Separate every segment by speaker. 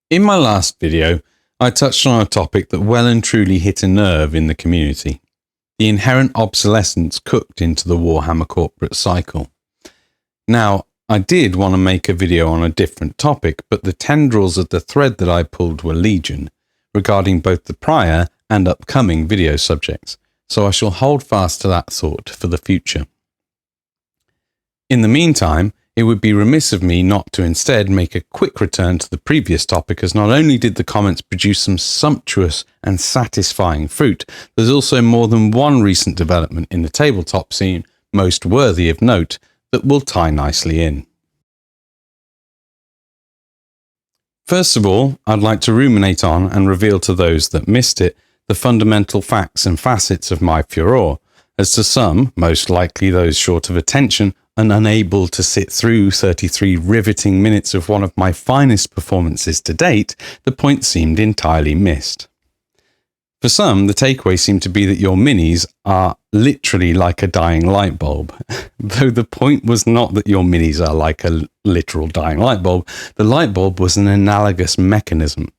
Speaker 1: In my last video, I touched on a topic that well and truly hit a nerve in the community: the inherent obsolescence cooked into the Warhammer corporate cycle. Now, I did want to make a video on a different topic, but the tendrils of the thread that I pulled were legion, regarding both the prior and upcoming video subjects, so I shall hold fast to that thought for the future. In the meantime, it would be remiss of me not to instead make a quick return to the previous topic, as not only did the comments produce some sumptuous and satisfying fruit, there's also more than one recent development in the tabletop scene most worthy of note that will tie nicely in. First of all, I'd like to ruminate on and reveal to those that missed it the fundamental facts and facets of my furore, as to some, most likely those short of attention and unable to sit through 33 riveting minutes of one of my finest performances to date, the point seemed entirely missed. For some, the takeaway seemed to be that your minis are literally like a dying light bulb. Though the point was not that your minis are like a literal dying light bulb, the light bulb was an analogous mechanism.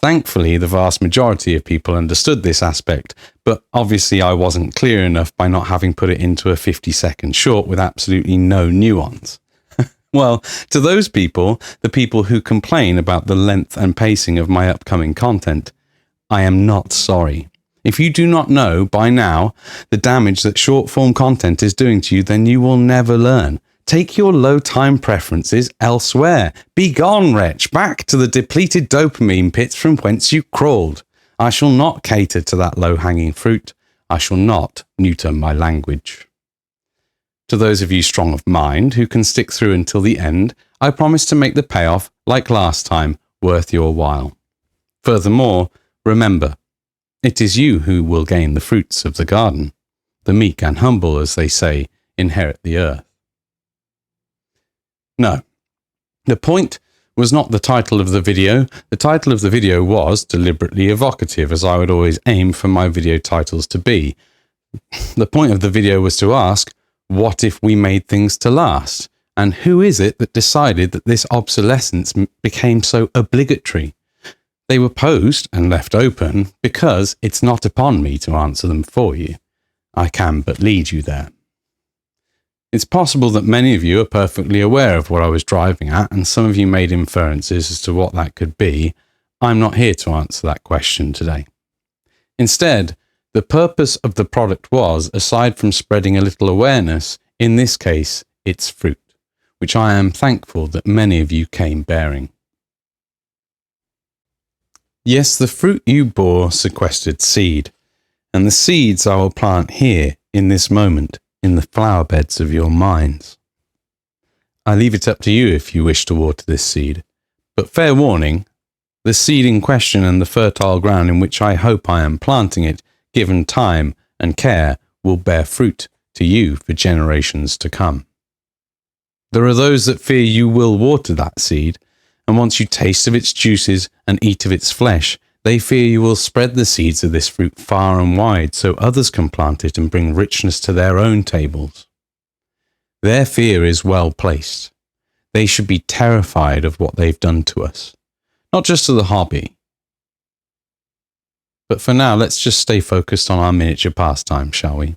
Speaker 1: Thankfully, the vast majority of people understood this aspect, but obviously I wasn't clear enough by not having put it into a 50-second short with absolutely no nuance. Well, to those people, the people who complain about the length and pacing of my upcoming content, I am not sorry. If you do not know by now the damage that short-form content is doing to you, then you will never learn. Take your low time preferences elsewhere. Be gone, wretch, back to the depleted dopamine pits from whence you crawled. I shall not cater to that low-hanging fruit. I shall not neuter my language. To those of you strong of mind who can stick through until the end, I promise to make the payoff, like last time, worth your while. Furthermore, remember, it is you who will gain the fruits of the garden. The meek and humble, as they say, inherit the earth. No, the point was not the title of the video. The title of the video was deliberately evocative, as I would always aim for my video titles to be. The point of the video was to ask, what if we made things to last? And who is it that decided that this obsolescence became so obligatory? They were posed and left open because it's not upon me to answer them for you. I can but lead you there. It's possible that many of you are perfectly aware of what I was driving at, and some of you made inferences as to what that could be. I'm not here to answer that question today. Instead, the purpose of the product was, aside from spreading a little awareness, in this case, its fruit, which I am thankful that many of you came bearing. Yes, the fruit you bore sequestered seed, and the seeds I will plant here, in this moment, in the flower beds of your minds. I leave it up to you if you wish to water this seed, but fair warning, the seed in question and the fertile ground in which I hope I am planting it, given time and care, will bear fruit to you for generations to come. There are those that fear you will water that seed, and once you taste of its juices and eat of its flesh, they fear you will spread the seeds of this fruit far and wide so others can plant it and bring richness to their own tables. Their fear is well placed. They should be terrified of what they've done to us, not just to the hobby. But for now, let's just stay focused on our miniature pastime, shall we?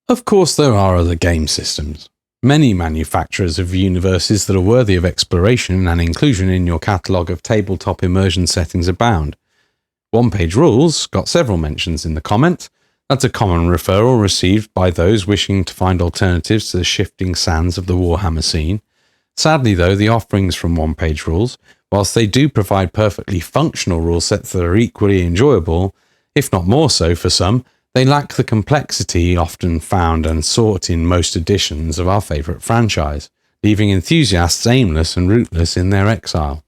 Speaker 1: Of course, there are other game systems. Many manufacturers of universes that are worthy of exploration and inclusion in your catalogue of tabletop immersion settings abound. One-page rules got several mentions in the comment. That's a common referral received by those wishing to find alternatives to the shifting sands of the Warhammer scene. Sadly though, the offerings from one-page rules, whilst they do provide perfectly functional rule sets that are equally enjoyable, if not more so for some, they lack the complexity often found and sought in most editions of our favourite franchise, leaving enthusiasts aimless and rootless in their exile.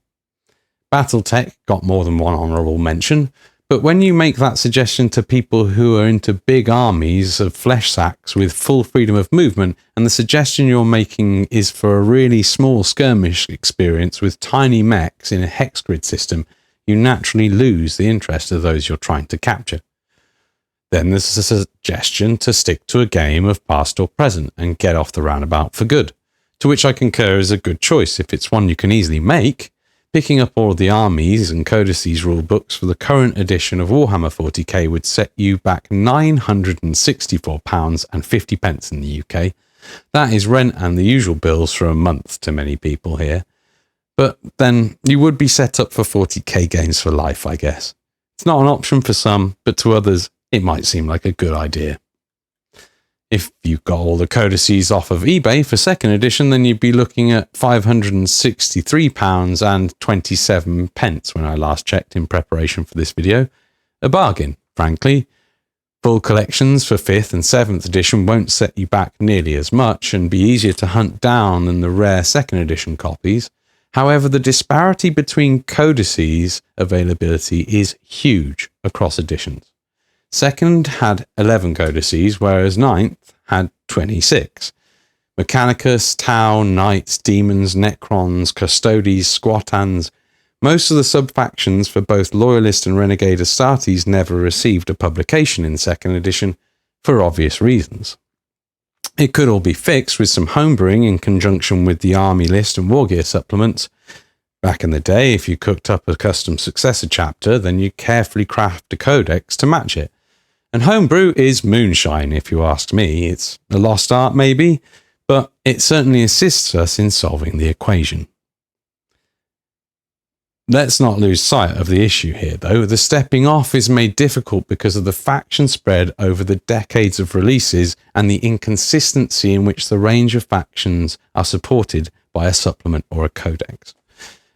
Speaker 1: Battletech got more than one honourable mention, but when you make that suggestion to people who are into big armies of flesh sacks with full freedom of movement, and the suggestion you're making is for a really small skirmish experience with tiny mechs in a hex grid system, you naturally lose the interest of those you're trying to capture. Then there's a suggestion to stick to a game of past or present and get off the roundabout for good, to which I concur is a good choice if it's one you can easily make. Picking up all the armies and codices rulebooks for the current edition of Warhammer 40k would set you back £964.50 in the UK. That is rent and the usual bills for a month to many people here. But then you would be set up for 40k games for life, I guess. It's not an option for some, but to others, it might seem like a good idea. If you got all the codices off of eBay for second edition, then you'd be looking at £563.27 when I last checked in preparation for this video. A bargain, frankly. Full collections for 5th and 7th edition won't set you back nearly as much and be easier to hunt down than the rare second edition copies. However, the disparity between codices availability is huge across editions. Second had 11 codices, whereas 9th had 26. Mechanicus, Tau, Knights, Demons, Necrons, Custodes, Squatans. Most of the sub-factions for both Loyalist and Renegade Astartes never received a publication in second edition for obvious reasons. It could all be fixed with some homebrewing in conjunction with the army list and war gear supplements. Back in the day, if you cooked up a custom successor chapter, then you carefully craft a codex to match it. And homebrew is moonshine, if you ask me. It's a lost art, maybe, but it certainly assists us in solving the equation. Let's not lose sight of the issue here, though. The stepping off is made difficult because of the faction spread over the decades of releases and the inconsistency in which the range of factions are supported by a supplement or a codex.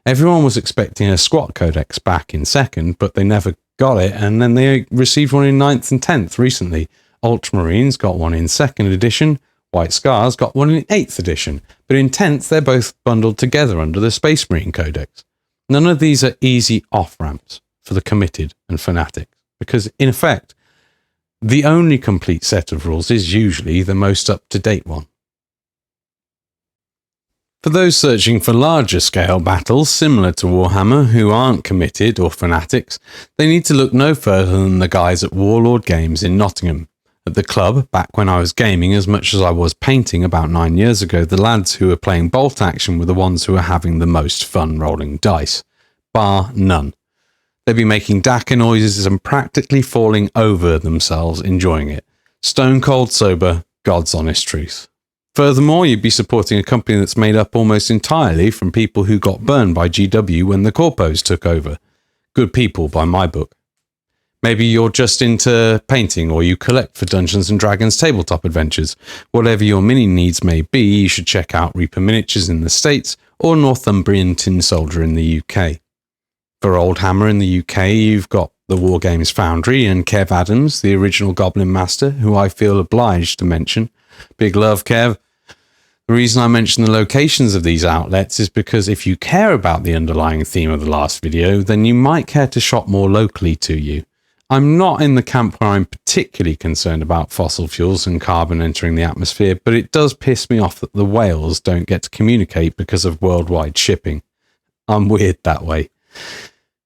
Speaker 1: Everyone was expecting a squat codex back in second, but they never got it, and then they received one in 9th and 10th recently. Ultramarines got one in 2nd edition, White Scars got one in 8th edition, but in 10th they're both bundled together under the Space Marine Codex. None of these are easy off-ramps for the committed and fanatics, because in effect, the only complete set of rules is usually the most up-to-date one. For those searching for larger scale battles similar to Warhammer who aren't committed or fanatics, they need to look no further than the guys at Warlord Games in Nottingham. At the club, back when I was gaming as much as I was painting about 9 years ago, the lads who were playing bolt action were the ones who were having the most fun rolling dice. Bar none. They'd be making Daka noises and practically falling over themselves enjoying it. Stone cold sober, God's honest truth. Furthermore, you'd be supporting a company that's made up almost entirely from people who got burned by GW when the Corpos took over. Good people by my book. Maybe you're just into painting or you collect for Dungeons & Dragons tabletop adventures. Whatever your mini needs may be, you should check out Reaper Miniatures in the States or Northumbrian Tin Soldier in the UK. For Old Hammer in the UK, you've got the Wargames Foundry and Kev Adams, the original Goblin Master, who I feel obliged to mention. Big love, Kev. The reason I mention the locations of these outlets is because if you care about the underlying theme of the last video, then you might care to shop more locally to you. I'm not in the camp where I'm particularly concerned about fossil fuels and carbon entering the atmosphere, but it does piss me off that the whales don't get to communicate because of worldwide shipping. I'm weird that way.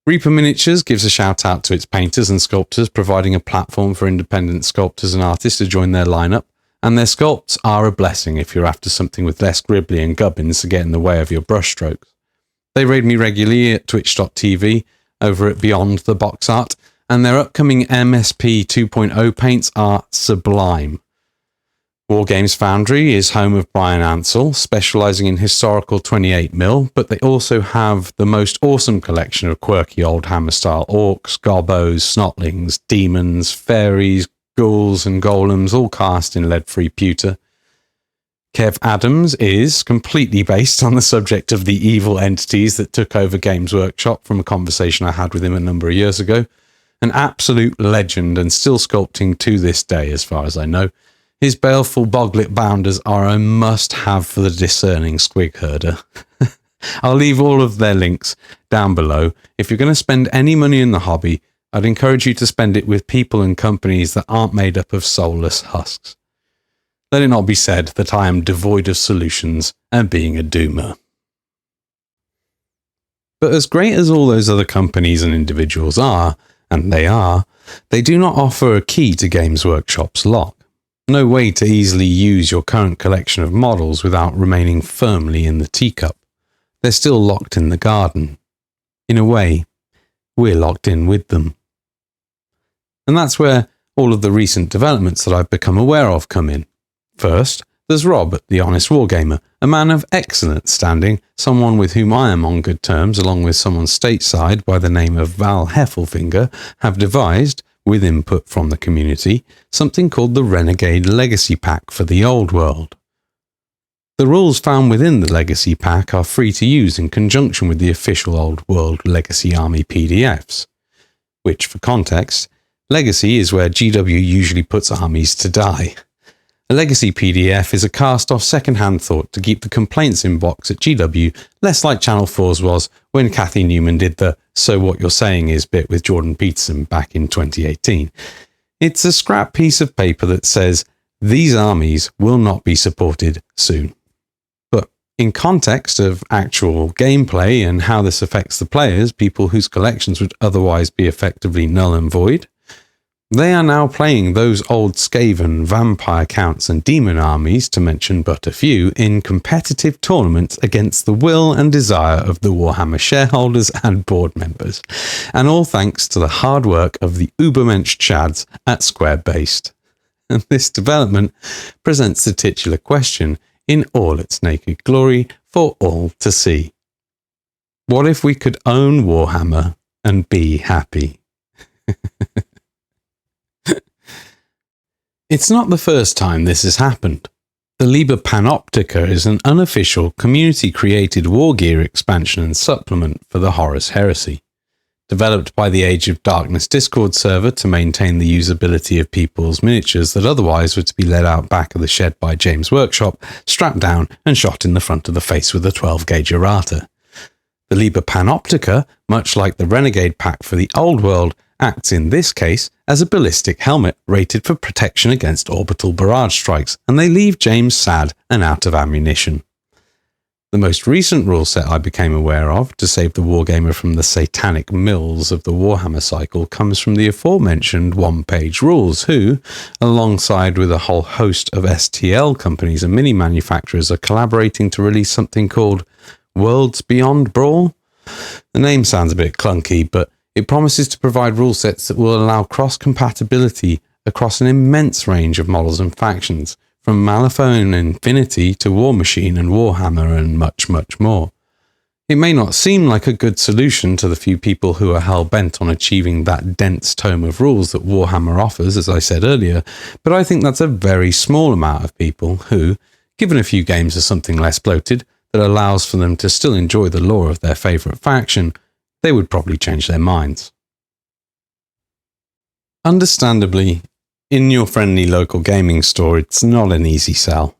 Speaker 1: Reaper Miniatures gives a shout out to its painters and sculptors, providing a platform for independent sculptors and artists to join their lineup. And their sculpts are a blessing if you're after something with less gribbly and gubbins to get in the way of your brushstrokes. They raid me regularly at twitch.tv over at Beyond the Box Art, and their upcoming MSP 2.0 paints are sublime. Wargames Foundry is home of Brian Ansell, specialising in historical 28mm, but they also have the most awesome collection of quirky old Hammer-style orcs, gobbos, snotlings, demons, fairies, ghouls and golems, all cast in lead-free pewter. Kev Adams is completely based on the subject of the evil entities that took over Games Workshop from a conversation I had with him a number of years ago. An absolute legend and still sculpting to this day as far as I know. His baleful boglet bounders are a must-have for the discerning squig herder. I'll leave all of their links down below. If you're going to spend any money in the hobby, I'd encourage you to spend it with people and companies that aren't made up of soulless husks. Let it not be said that I am devoid of solutions and being a doomer. But as great as all those other companies and individuals are, and they do not offer a key to Games Workshop's lock. No way to easily use your current collection of models without remaining firmly in the teacup. They're still locked in the garden. In a way, we're locked in with them. And that's where all of the recent developments that I've become aware of come in. First, there's Rob, the Honest Wargamer, a man of excellent standing, someone with whom I am on good terms, along with someone stateside by the name of Val Heffelfinger, have devised, with input from the community, something called the Renegade Legacy Pack for the Old World. The rules found within the Legacy Pack are free to use in conjunction with the official Old World Legacy Army PDFs, which, for context, Legacy is where GW usually puts armies to die. A Legacy PDF is a cast-off second-hand thought to keep the complaints inbox at GW less like Channel 4's was when Kathy Newman did the "So What You're Saying Is" bit with Jordan Peterson back in 2018. It's a scrap piece of paper that says, these armies will not be supported soon. But in context of actual gameplay and how this affects the players, people whose collections would otherwise be effectively null and void, they are now playing those old Skaven, vampire counts and demon armies, to mention but a few, in competitive tournaments against the will and desire of the Warhammer shareholders and board members, and all thanks to the hard work of the Ubermensch Chads at Square Based. And this development presents the titular question in all its naked glory for all to see. What if we could own Warhammer and be happy? It's not the first time this has happened. The Liber Panoptica is an unofficial, community-created war gear expansion and supplement for the Horus Heresy. Developed by the Age of Darkness Discord server to maintain the usability of people's miniatures that otherwise were to be led out back of the shed by James' workshop, strapped down and shot in the front of the face with a 12-gauge errata. The Liber Panoptica, much like the Renegade Pack for the Old World, acts in this case as a ballistic helmet rated for protection against orbital barrage strikes, and they leave James sad and out of ammunition. The most recent rule set I became aware of to save the wargamer from the satanic mills of the Warhammer cycle comes from the aforementioned one-page rules who, alongside with a whole host of STL companies and mini manufacturers, are collaborating to release something called Worlds Beyond Brawl. The name sounds a bit clunky, but it promises to provide rule sets that will allow cross-compatibility across an immense range of models and factions, from Malifaux and Infinity to War Machine and Warhammer and much, much more. It may not seem like a good solution to the few people who are hell-bent on achieving that dense tome of rules that Warhammer offers, as I said earlier, but I think that's a very small amount of people who, given a few games of something less bloated that allows for them to still enjoy the lore of their favourite faction, they would probably change their minds. Understandably, in your friendly local gaming store, it's not an easy sell.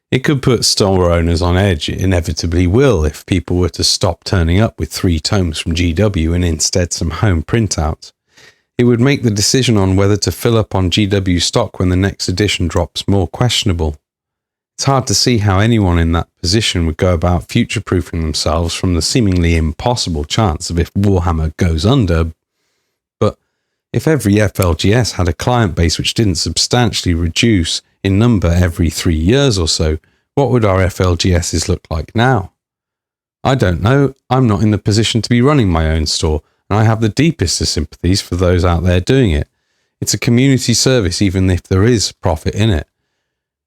Speaker 1: It could put store owners on edge. It inevitably will if people were to stop turning up with 3 tomes from GW and instead some home printouts. It would make the decision on whether to fill up on GW stock when the next edition drops more questionable. It's hard to see how anyone in that position would go about future-proofing themselves from the seemingly impossible chance of if Warhammer goes under. But if every FLGS had a client base which didn't substantially reduce in number every 3 years or so, what would our FLGSs look like now? I don't know. I'm not in the position to be running my own store, and I have the deepest of sympathies for those out there doing it. It's a community service even if there is profit in it.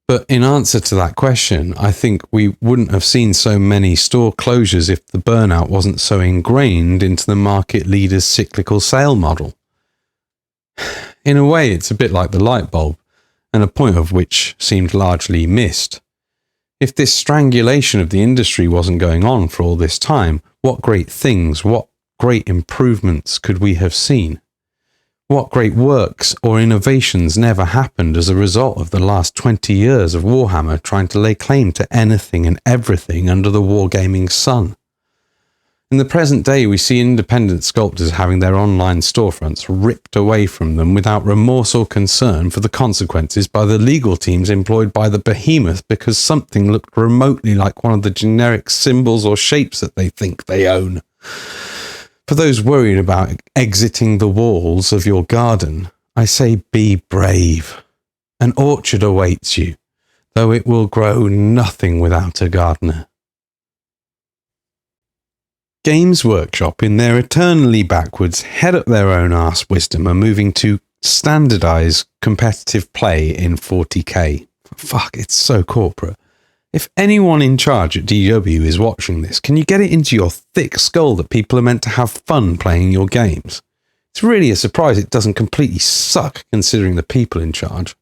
Speaker 1: But in answer to that question, I think we wouldn't have seen so many store closures if the burnout wasn't so ingrained into the market leader's cyclical sale model. In a way, it's a bit like the light bulb, and a point of which seemed largely missed. If this strangulation of the industry wasn't going on for all this time, what great things, what great improvements could we have seen? What great works or innovations never happened as a result of the last 20 years of Warhammer trying to lay claim to anything and everything under the wargaming sun? In the present day, we see independent sculptors having their online storefronts ripped away from them without remorse or concern for the consequences by the legal teams employed by the behemoth because something looked remotely like one of the generic symbols or shapes that they think they own. For those worried about exiting the walls of your garden, I say be brave. An orchard awaits you, though it will grow nothing without a gardener. Games Workshop, in their eternally backwards, head up their own arse wisdom, are moving to standardize competitive play in 40k. Fuck, it's so corporate. If anyone in charge at DW is watching this, can you get it into your thick skull that people are meant to have fun playing your games? It's really a surprise it doesn't completely suck considering the people in charge.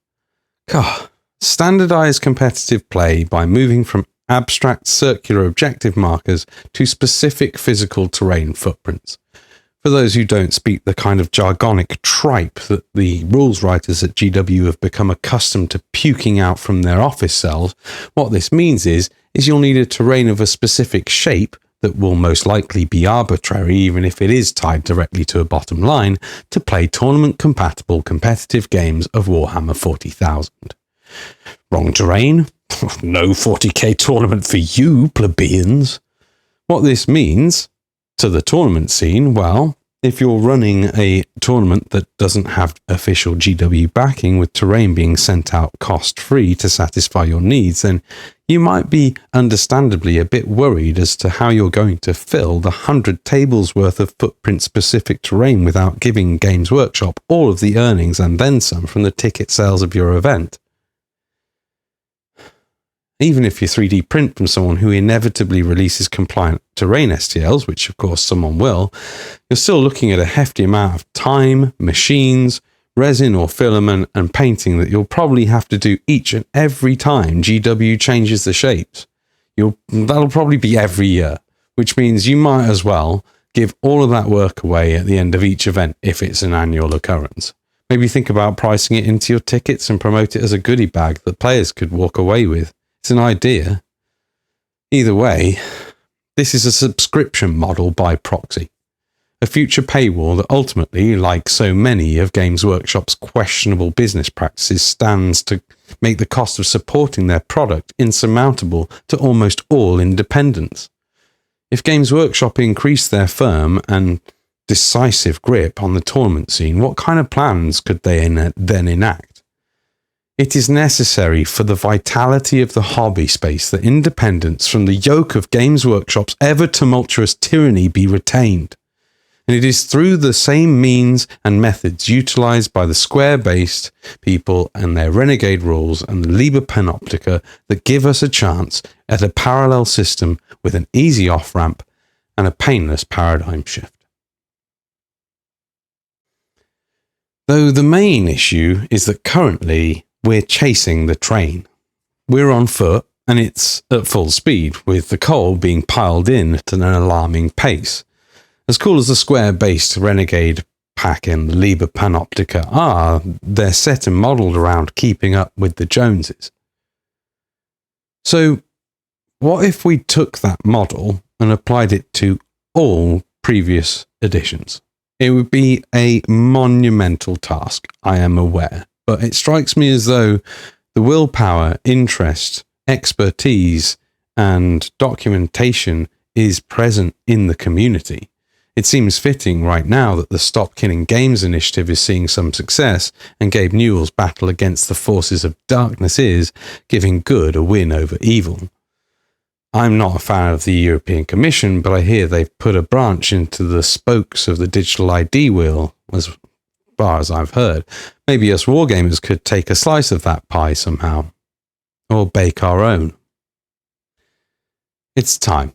Speaker 1: God, standardize competitive play by moving from abstract circular objective markers to specific physical terrain footprints. For those who don't speak the kind of jargonic tripe that the rules writers at GW have become accustomed to puking out from their office cells, what this means is you'll need a terrain of a specific shape that will most likely be arbitrary, even if it is tied directly to a bottom line, to play tournament-compatible competitive games of Warhammer 40,000. Wrong terrain? No 40k tournament for you, plebeians. What this means to the tournament scene, well, if you're running a tournament that doesn't have official GW backing, with terrain being sent out cost-free to satisfy your needs, then you might be understandably a bit worried as to how you're going to fill the 100 tables worth of footprint-specific terrain without giving Games Workshop all of the earnings and then some from the ticket sales of your event. Even if you 3D print from someone who inevitably releases compliant terrain STLs, which of course someone will, you're still looking at a hefty amount of time, machines, resin or filament, and painting that you'll probably have to do each and every time GW changes the shapes. That'll probably be every year, which means you might as well give all of that work away at the end of each event if it's an annual occurrence. Maybe think about pricing it into your tickets and promote it as a goodie bag that players could walk away with. It's an idea. Either way, this is a subscription model by proxy. A future paywall that ultimately, like so many of Games Workshop's questionable business practices, stands to make the cost of supporting their product insurmountable to almost all independents. If Games Workshop increased their firm and decisive grip on the tournament scene, what kind of plans could they then enact? It is necessary for the vitality of the hobby space that independence from the yoke of Games Workshop's ever-tumultuous tyranny be retained. And it is through the same means and methods utilised by the square-based people and their renegade rules and the Liber Panoptica that give us a chance at a parallel system with an easy off-ramp and a painless paradigm shift. Though the main issue is that currently we're chasing the train. We're on foot, and it's at full speed, with the coal being piled in at an alarming pace. As cool as the square-based Renegade pack and the Liber Panoptica are, they're set and modelled around keeping up with the Joneses. So, what if we took that model and applied it to all previous editions? It would be a monumental task, I am aware. But it strikes me as though the willpower, interest, expertise, and documentation is present in the community. It seems fitting right now that the Stop Killing Games initiative is seeing some success, and Gabe Newell's battle against the forces of darkness is giving good a win over evil. I'm not a fan of the European Commission, but I hear they've put a branch into the spokes of the digital ID wheel, as far as I've heard. Maybe us wargamers could take a slice of that pie somehow, or bake our own. It's time.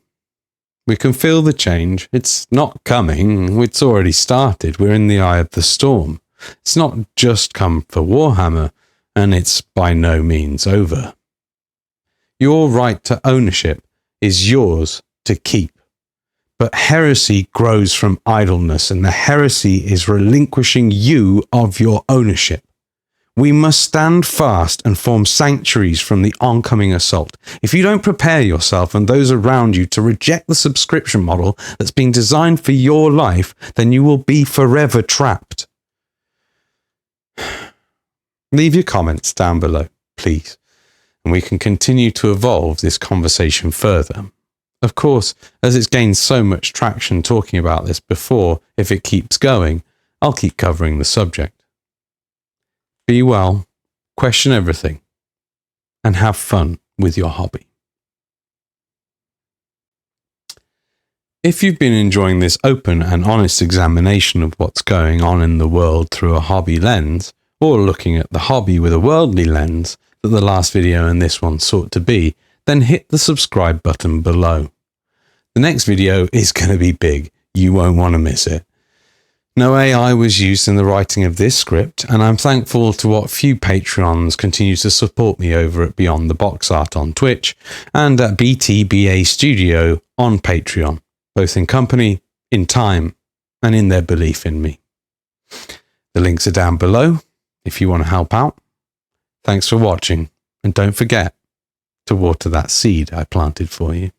Speaker 1: We can feel the change. It's not coming. It's already started. We're in the eye of the storm. It's not just come for Warhammer, and it's by no means over. Your right to ownership is yours to keep. But heresy grows from idleness, and the heresy is relinquishing you of your ownership. We must stand fast and form sanctuaries from the oncoming assault. If you don't prepare yourself and those around you to reject the subscription model that's been designed for your life, then you will be forever trapped. Leave your comments down below, please, and we can continue to evolve this conversation further. Of course, as it's gained so much traction talking about this before, if it keeps going, I'll keep covering the subject. Be well, question everything, and have fun with your hobby. If you've been enjoying this open and honest examination of what's going on in the world through a hobby lens, or looking at the hobby with a worldly lens that the last video and this one sought to be, then hit the subscribe button below. The next video is going to be big. You won't want to miss it. No AI was used in the writing of this script, and I'm thankful to what few Patreons continue to support me over at Beyond the Box Art on Twitch and at BTBA Studio on Patreon, both in company, in time, and in their belief in me. The links are down below if you want to help out. Thanks for watching, and don't forget to water that seed I planted for you.